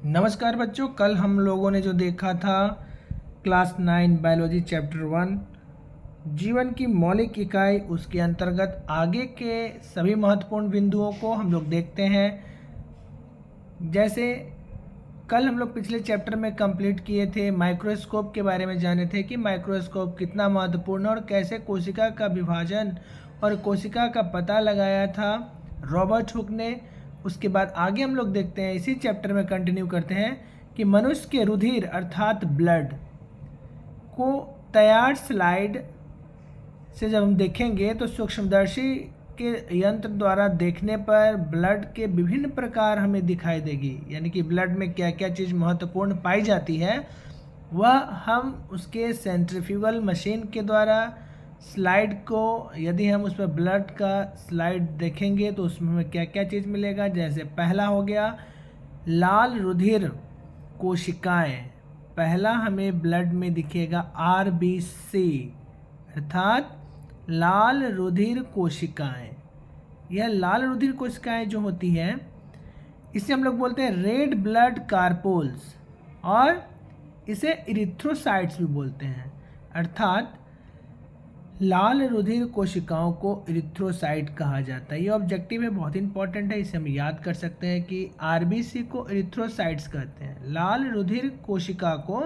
नमस्कार बच्चों, कल हम लोगों ने जो देखा था क्लास 9 बायोलॉजी चैप्टर 1 जीवन की मौलिक इकाई, उसके अंतर्गत आगे के सभी महत्वपूर्ण बिंदुओं को हम लोग देखते हैं। जैसे कल हम लोग पिछले चैप्टर में कंप्लीट किए थे, माइक्रोस्कोप के बारे में जाने थे कि माइक्रोस्कोप कितना महत्वपूर्ण है और कैसे कोशिका का विभाजन और कोशिका का पता लगाया था रॉबर्ट हुक ने। उसके बाद आगे हम लोग देखते हैं, इसी चैप्टर में कंटिन्यू करते हैं कि मनुष्य के रुधिर अर्थात ब्लड को तैयार स्लाइड से जब हम देखेंगे तो सूक्ष्मदर्शी के यंत्र द्वारा देखने पर ब्लड के विभिन्न प्रकार हमें दिखाई देगी, यानी कि ब्लड में क्या क्या चीज़ महत्वपूर्ण पाई जाती है वह हम उसके सेंट्रीफ्यूगल मशीन के द्वारा स्लाइड को, यदि हम उस पर ब्लड का स्लाइड देखेंगे तो उसमें हमें क्या क्या चीज़ मिलेगा। जैसे पहला हो गया लाल रुधिर कोशिकाएं। पहला हमें ब्लड में दिखेगा RBC अर्थात लाल रुधिर कोशिकाएं। यह लाल रुधिर कोशिकाएं जो होती हैं इसे हम लोग बोलते हैं रेड ब्लड कार्पोल्स और इसे इरिथ्रोसाइट्स भी बोलते हैं। अर्थात लाल रुधिर कोशिकाओं को इरिथ्रोसाइट कहा जाता है। ये ऑब्जेक्टिव है, बहुत इंपॉर्टेंट है, इसे हम याद कर सकते हैं कि RBC को इरिथ्रोसाइट्स कहते हैं, लाल रुधिर कोशिका को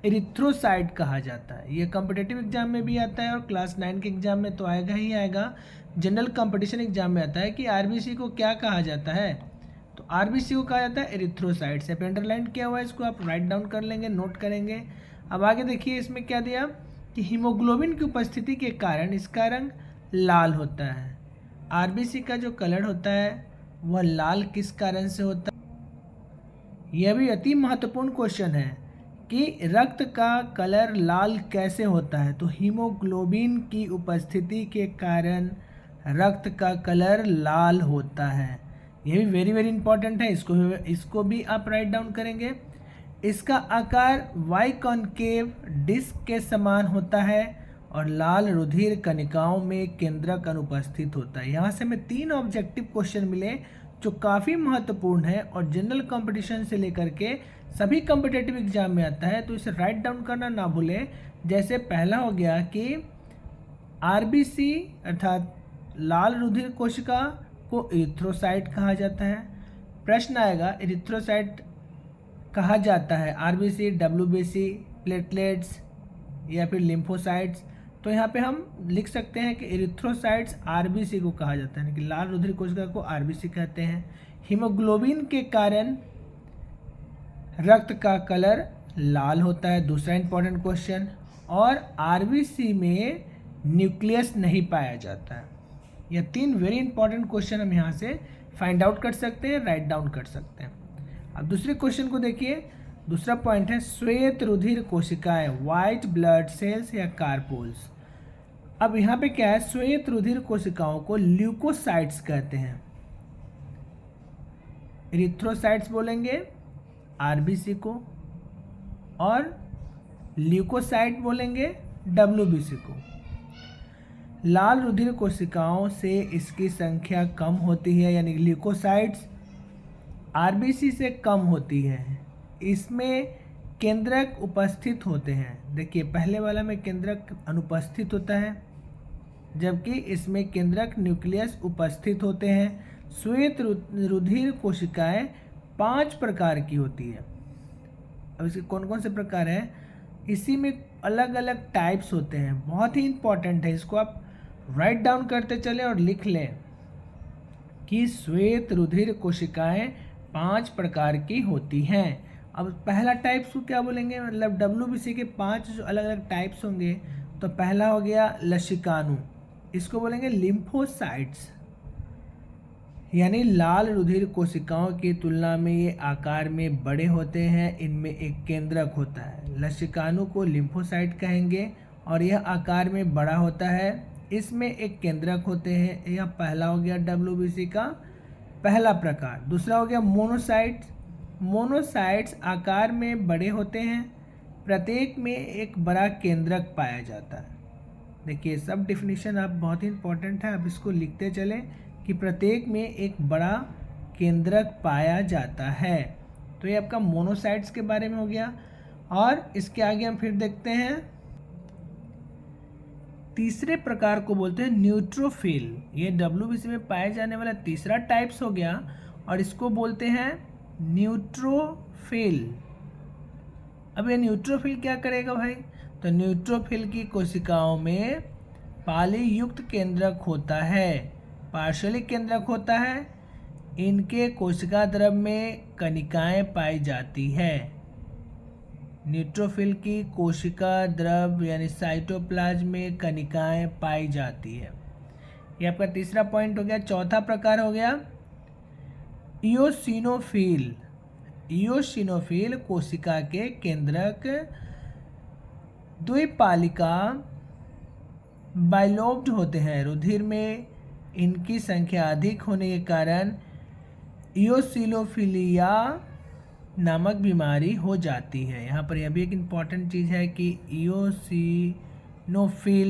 इरिथ्रोसाइट कहा जाता है। ये कॉम्पिटिटिव एग्जाम में भी आता है और क्लास 9 के एग्जाम में तो आएगा ही आएगा। जनरल कंपटीशन एग्जाम में आता है कि RBC को क्या कहा जाता है, तो RBC को कहा जाता है इरिथ्रोसाइट से। अंडरलाइन किया हुआ है, इसको आप राइट डाउन कर लेंगे, नोट करेंगे। अब आगे देखिए, इसमें क्या दिया कि हीमोग्लोबिन की उपस्थिति के कारण इसका रंग लाल होता है। RBC का जो कलर होता है वह लाल किस कारण से होता है? यह भी अति महत्वपूर्ण क्वेश्चन है कि रक्त का कलर लाल कैसे होता है। तो हीमोग्लोबिन की उपस्थिति के कारण रक्त का कलर लाल होता है। यह भी वेरी वेरी इंपॉर्टेंट है, इसको भी आप राइट डाउन करेंगे। इसका आकार वाई कॉन्केव डिस्क के समान होता है और लाल रुधिर कणिकाओं में केंद्रक अनुपस्थित होता है। यहाँ से हमें 3 ऑब्जेक्टिव क्वेश्चन मिले जो काफ़ी महत्वपूर्ण है और जनरल कंपटीशन से लेकर के सभी कॉम्पिटिटिव एग्जाम में आता है, तो इसे राइट डाउन करना ना भूलें। जैसे पहला हो गया कि RBC अर्थात लाल रुधिर कोशिका को इरिथ्रोसाइट कहा जाता है। प्रश्न आएगा इरिथ्रोसाइट कहा जाता है RBC, WBC, प्लेटलेट्स या फिर लिम्फोसाइट्स, तो यहाँ पे हम लिख सकते हैं कि इरिथ्रोसाइट्स RBC को कहा जाता है, यानी कि लाल रुधिर कोशिका को RBC कहते हैं। हीमोग्लोबिन के कारण रक्त का कलर लाल होता है, दूसरा इंपॉर्टेंट क्वेश्चन। और RBC में न्यूक्लियस नहीं पाया जाता है। यह 3 वेरी इंपॉर्टेंट क्वेश्चन हम यहाँ से फाइंड आउट कर सकते हैं, राइट डाउन कर सकते हैं। अब दूसरे क्वेश्चन को देखिए, दूसरा पॉइंट है श्वेत रुधिर कोशिकाएं, व्हाइट ब्लड सेल्स या कार्पोल्स। अब यहाँ पे क्या है, श्वेत रुधिर कोशिकाओं को ल्यूकोसाइट्स कहते हैं। इरिथ्रोसाइट्स बोलेंगे RBC को और ल्यूकोसाइट बोलेंगे WBC को। लाल रुधिर कोशिकाओं से इसकी संख्या कम होती है, यानी ल्यूकोसाइट्स RBC से कम होती है। इसमें केंद्रक उपस्थित होते हैं। देखिए पहले वाला में केंद्रक अनुपस्थित होता है, जबकि इसमें केंद्रक न्यूक्लियस उपस्थित होते हैं। श्वेत रुधिर कोशिकाएं 5 प्रकार की होती है। अब इसके कौन कौन से प्रकार हैं, इसी में अलग अलग टाइप्स होते हैं, बहुत ही इंपॉर्टेंट है, इसको आप राइट डाउन करते चले और लिख लें कि श्वेत रुधिर कोशिकाएं 5 प्रकार की होती हैं। अब पहला टाइप्स को क्या बोलेंगे, मतलब WBC के 5 जो अलग अलग टाइप्स होंगे, तो पहला हो गया लसिकानु, इसको बोलेंगे लिम्फोसाइट्स, यानी लाल रुधिर कोशिकाओं की तुलना में ये आकार में बड़े होते हैं, इनमें एक केंद्रक होता है। लसिकानु को लिम्फोसाइट कहेंगे और यह आकार में बड़ा होता है, इसमें एक केंद्रक होते हैं। यह पहला हो गया WBC का पहला प्रकार। दूसरा हो गया मोनोसाइट्स। मोनोसाइट्स आकार में बड़े होते हैं, प्रत्येक में एक बड़ा केंद्रक पाया जाता है। देखिए सब डिफिनीशन आप बहुत ही इंपॉर्टेंट है, आप इसको लिखते चलें कि प्रत्येक में एक बड़ा केंद्रक पाया जाता है। तो ये आपका मोनोसाइट्स के बारे में हो गया। और इसके आगे हम फिर देखते हैं तीसरे प्रकार को बोलते हैं न्यूट्रोफिल। ये WBC में पाए जाने वाला तीसरा टाइप्स हो गया और इसको बोलते हैं न्यूट्रोफिल। अब ये न्यूट्रोफिल क्या करेगा भाई? तो न्यूट्रोफिल की कोशिकाओं में पालीयुक्त केंद्रक होता है, पार्श्वलिक केंद्रक होता है। इनके कोशिका द्रव में कणिकाएं पाई जाती है। न्यूट्रोफिल की कोशिका द्रव यानी साइटोप्लाज्म में कणिकाएं पाई जाती है। ये आपका तीसरा पॉइंट हो गया। चौथा प्रकार हो गया इओसिनोफिल। इओसिनोफिल कोशिका के केंद्रक द्विपालिका बाइलोब्ड होते हैं। रुधिर में इनकी संख्या अधिक होने के कारण इओसिनोफिलिया नामक बीमारी हो जाती है। यहाँ पर यह भी एक इम्पॉर्टेंट चीज़ है कि इओसिनोफिल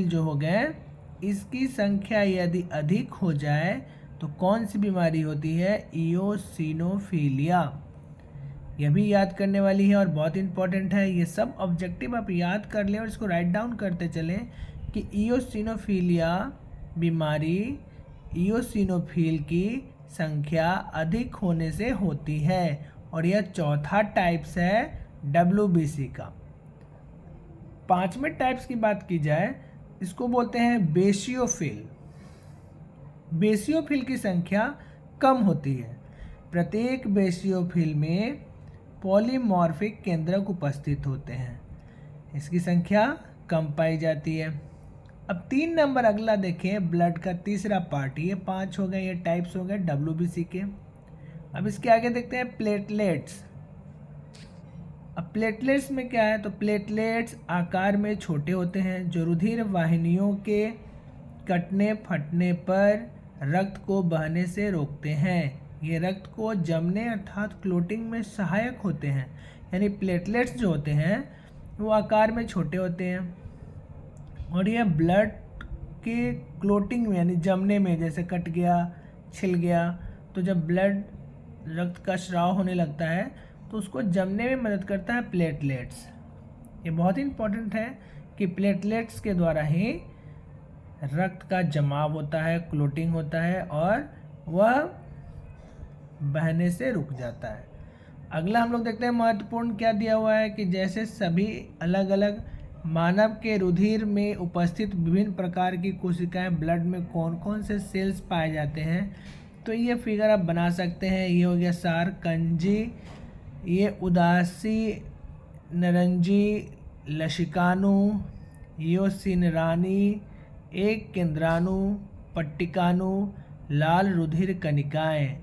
जो हो गए, इसकी संख्या यदि अधिक हो जाए तो कौन सी बीमारी होती है? इओसिनोफिलिया। यह भी याद करने वाली है और बहुत इंपॉर्टेंट है। ये सब ऑब्जेक्टिव आप याद कर लें और इसको राइट डाउन करते चलें कि इओसिनोफिलिया बीमारी इओसिनोफिल की संख्या अधिक होने से होती है और यह चौथा टाइप्स है WBC का। पांचवें टाइप्स की बात की जाए, इसको बोलते हैं बेसियोफिल। बेसियोफिल की संख्या कम होती है। प्रत्येक बेसियोफिल में पॉलीमॉर्फिक केंद्रक उपस्थित होते हैं। इसकी संख्या कम पाई जाती है। अब 3 नंबर अगला देखें, ब्लड का तीसरा पार्ट। ये 5 हो गए, ये टाइप्स हो गए WBC के। अब इसके आगे देखते हैं प्लेटलेट्स। अब प्लेटलेट्स में क्या है? तो प्लेटलेट्स आकार में छोटे होते हैं जो रुधिर वाहिनियों के कटने फटने पर रक्त को बहने से रोकते हैं। ये रक्त को जमने अर्थात क्लोटिंग में सहायक होते हैं। यानी प्लेटलेट्स जो होते हैं वो आकार में छोटे होते हैं और यह ब्लड के क्लोटिंग में यानी जमने में, जैसे कट गया, छिल गया, तो जब ब्लड रक्त का स्राव होने लगता है तो उसको जमने में मदद करता है प्लेटलेट्स। ये बहुत इंपॉर्टेंट है कि प्लेटलेट्स के द्वारा ही रक्त का जमाव होता है, क्लोटिंग होता है और वह बहने से रुक जाता है। अगला हम लोग देखते हैं महत्वपूर्ण क्या दिया हुआ है कि जैसे सभी अलग अलग मानव के रुधिर में उपस्थित विभिन्न प्रकार की कोशिकाएं ब्लड में कौन कौन से सेल्स पाए जाते हैं, तो ये फिगर आप बना सकते हैं। ये हो गया सारकंजी, ये उदासी, नरंजी, लशिकानु, योसिनरानी, एक केंद्राणु, पट्टिकानु, लाल रुधिर कणिकाएं।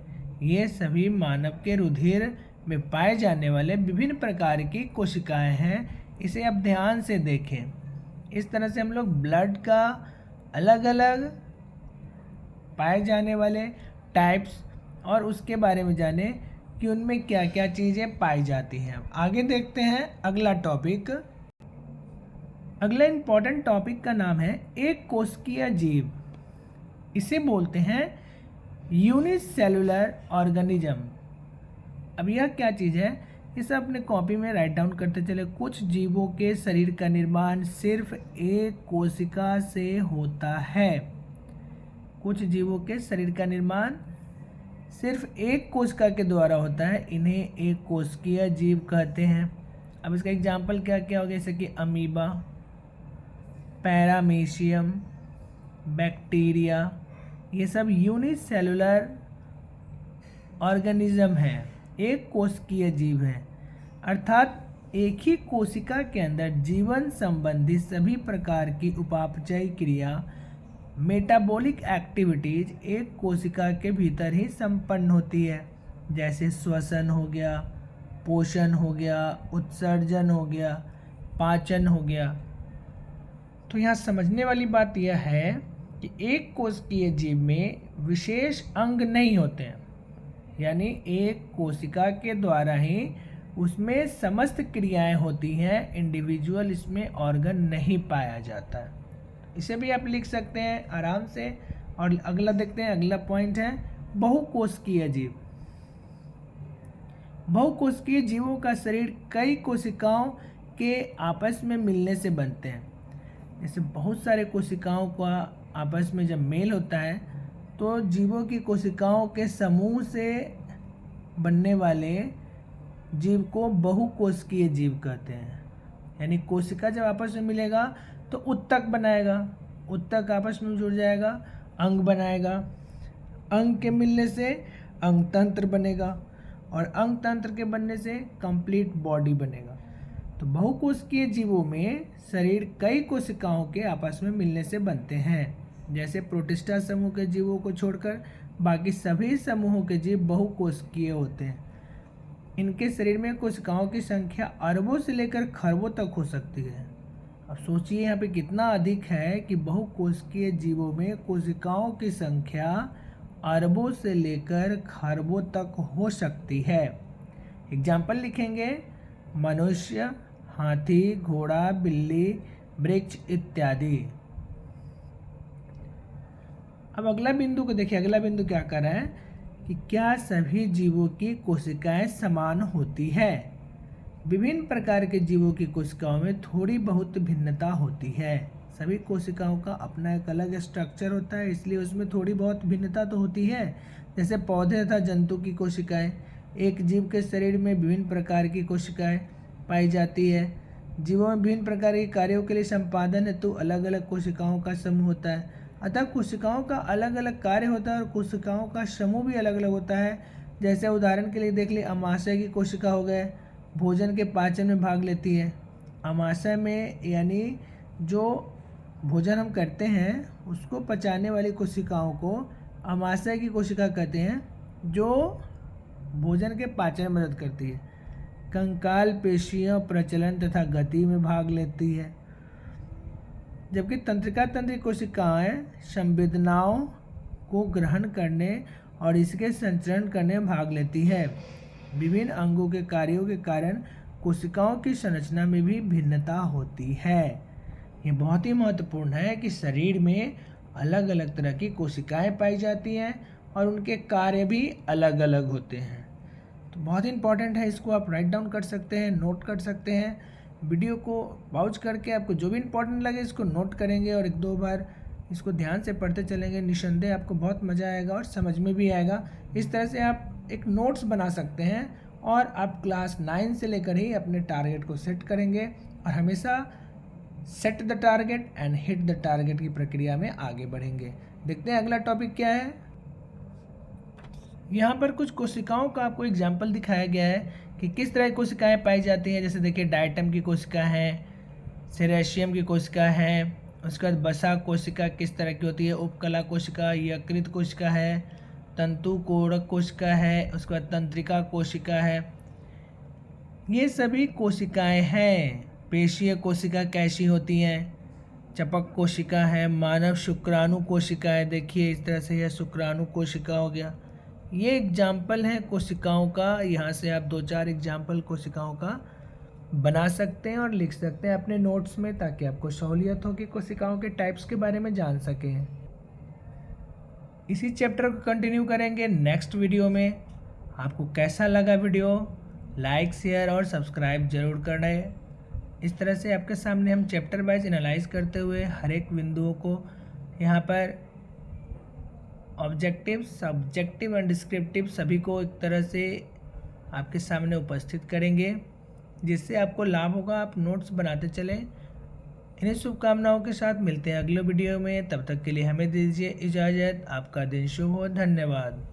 ये सभी मानव के रुधिर में पाए जाने वाले विभिन्न प्रकार की कोशिकाएं हैं। इसे आप ध्यान से देखें। इस तरह से हम लोग ब्लड का अलग अलग पाए जाने वाले टाइप्स और उसके बारे में जाने कि उनमें क्या क्या चीज़ें पाई जाती हैं। आगे देखते हैं अगला टॉपिक। अगला इम्पॉर्टेंट टॉपिक का नाम है एक कोशिकीय जीव। इसे बोलते हैं यूनिसेलुलर ऑर्गेनिज्म। अब यह क्या चीज़ है, इसे अपने कॉपी में राइट डाउन करते चले। कुछ जीवों के शरीर का निर्माण सिर्फ एक कोशिका से होता है। कुछ जीवों के शरीर का निर्माण सिर्फ एक कोशिका के द्वारा होता है। इन्हें एक कोशिकीय जीव कहते हैं। अब इसका एग्जाम्पल क्या क्या हो गया, जैसे कि अमीबा, पैरामीशियम, बैक्टीरिया, ये सब यूनिसेलुलर ऑर्गेनिज्म हैं, एक कोशिकीय जीव हैं। अर्थात एक ही कोशिका के अंदर जीवन संबंधी सभी प्रकार की उपापचय क्रिया, मेटाबॉलिक एक्टिविटीज एक कोशिका के भीतर ही संपन्न होती है। जैसे श्वसन हो गया, पोषण हो गया, उत्सर्जन हो गया, पाचन हो गया। तो यहाँ समझने वाली बात यह है कि एक कोशिकीय जीव में विशेष अंग नहीं होते हैं, यानी एक कोशिका के द्वारा ही उसमें समस्त क्रियाएं होती हैं। इंडिविजुअल इसमें ऑर्गन नहीं पाया जाता है। इसे भी आप लिख सकते हैं आराम से। और अगला देखते हैं, अगला पॉइंट है बहुकोशिकीय जीव। बहुकोशिकीय जीवों का शरीर कई कोशिकाओं के आपस में मिलने से बनते हैं। जैसे बहुत सारे कोशिकाओं का आपस में जब मेल होता है तो जीवों की कोशिकाओं के समूह से बनने वाले जीव को बहुकोशिकीय जीव कहते हैं। यानी कोशिका जब आपस में मिलेगा तो उत्तक बनाएगा, उत्तक आपस में जुड़ जाएगा, अंग बनाएगा, अंग के मिलने से अंग तंत्र बनेगा और अंग तंत्र के बनने से कंप्लीट बॉडी बनेगा। तो बहुकोशिकीय जीवों में शरीर कई कोशिकाओं के आपस में मिलने से बनते हैं। जैसे प्रोटिस्टा समूह के जीवों को छोड़कर बाकी सभी समूहों के जीव बहुकोशिकीय होते हैं। इनके शरीर में कोशिकाओं की संख्या अरबों से लेकर खरबों तक हो सकती है। अब सोचिए यहाँ पे कितना अधिक है कि बहुकोशिकीय जीवों में कोशिकाओं की संख्या अरबों से लेकर खरबों तक हो सकती है। एग्जाम्पल लिखेंगे, मनुष्य, हाथी, घोड़ा, बिल्ली, वृक्ष इत्यादि। अब अगला बिंदु को देखिए, अगला बिंदु क्या कर रहा है कि क्या सभी जीवों की कोशिकाएं समान होती है। विभिन्न प्रकार के जीवों की कोशिकाओं में थोड़ी बहुत भिन्नता होती है। सभी कोशिकाओं का अपना एक अलग स्ट्रक्चर होता है, इसलिए उसमें थोड़ी बहुत भिन्नता तो होती है। जैसे पौधे तथा जंतु की कोशिकाएं, एक जीव के शरीर में विभिन्न प्रकार की कोशिकाएं पाई जाती है। जीवों में विभिन्न प्रकार के कार्यों के लिए संपादन हेतु अलग अलग कोशिकाओं का समूह होता है। अतः कोशिकाओं का अलग अलग कार्य होता है और कोशिकाओं का समूह भी अलग अलग होता है। जैसे उदाहरण के लिए देख ली, अमाशय की कोशिका हो गए, भोजन के पाचन में भाग लेती है। अमाशय में यानी जो भोजन हम करते हैं उसको पचाने वाली कोशिकाओं को अमाशय की कोशिका कहते हैं, जो भोजन के पाचन में मदद करती है। कंकाल पेशियों, प्रचलन तथा गति में भाग लेती है। जबकि तंत्रिका तंत्री कोशिकाएं संवेदनाओं को ग्रहण करने और इसके संचरण करने में भाग लेती है। विभिन्न अंगों के कार्यों के कारण कोशिकाओं की संरचना में भी भिन्नता होती है। ये बहुत ही महत्वपूर्ण है कि शरीर में अलग अलग तरह की कोशिकाएं पाई जाती हैं और उनके कार्य भी अलग अलग होते हैं। तो बहुत ही इंपॉर्टेंट है, इसको आप राइट डाउन कर सकते हैं, नोट कर सकते हैं। वीडियो को पॉज करके आपको जो भी इंपॉर्टेंट लगे इसको नोट करेंगे और एक दो बार इसको ध्यान से पढ़ते चलेंगे। निस्संदेह आपको बहुत मज़ा आएगा और समझ में भी आएगा। इस तरह से आप एक नोट्स बना सकते हैं और आप क्लास 9 से लेकर ही अपने टारगेट को सेट करेंगे और हमेशा set the target and hit the target की प्रक्रिया में आगे बढ़ेंगे। देखते हैं अगला टॉपिक क्या है। यहाँ पर कुछ कोशिकाओं का आपको एग्जाम्पल दिखाया गया है कि किस तरह की कोशिकाएं पाई जाती हैं। जैसे देखिए, डायटम की कोशिका है, सेरेशियम की कोशिका है, उसके बाद बसा कोशिका किस तरह की होती है, उपकला कोशिका, यकृत कोशिका है, तंतु कोरक कोशिका है, उसके बाद तंत्रिका कोशिका है। ये सभी कोशिकाएं हैं। पेशीय कोशिका कैसी होती हैं, चपक कोशिका है, मानव शुक्राणु कोशिका है। देखिए इस तरह से यह शुक्राणु कोशिका हो गया। ये एग्जाम्पल है कोशिकाओं का। यहाँ से आप 2-4 एग्जाम्पल कोशिकाओं का बना सकते हैं और लिख सकते हैं अपने नोट्स में, ताकि आपको सहूलियत हो कि कोशिकाओं के टाइप्स के बारे में जान सकें। इसी चैप्टर को कंटिन्यू करेंगे नेक्स्ट वीडियो में। आपको कैसा लगा वीडियो, लाइक शेयर और सब्सक्राइब जरूर करें। इस तरह से आपके सामने हम चैप्टर वाइज एनालाइज करते हुए हर एक बिंदुओं को यहाँ पर ऑब्जेक्टिव, सब्जेक्टिव एंड डिस्क्रिप्टिव सभी को एक तरह से आपके सामने उपस्थित करेंगे, जिससे आपको लाभ होगा। आप नोट्स बनाते चलें। इन्हीं शुभकामनाओं के साथ मिलते हैं अगले वीडियो में। तब तक के लिए हमें दीजिए इजाज़त। आपका दिन शुभ हो। धन्यवाद।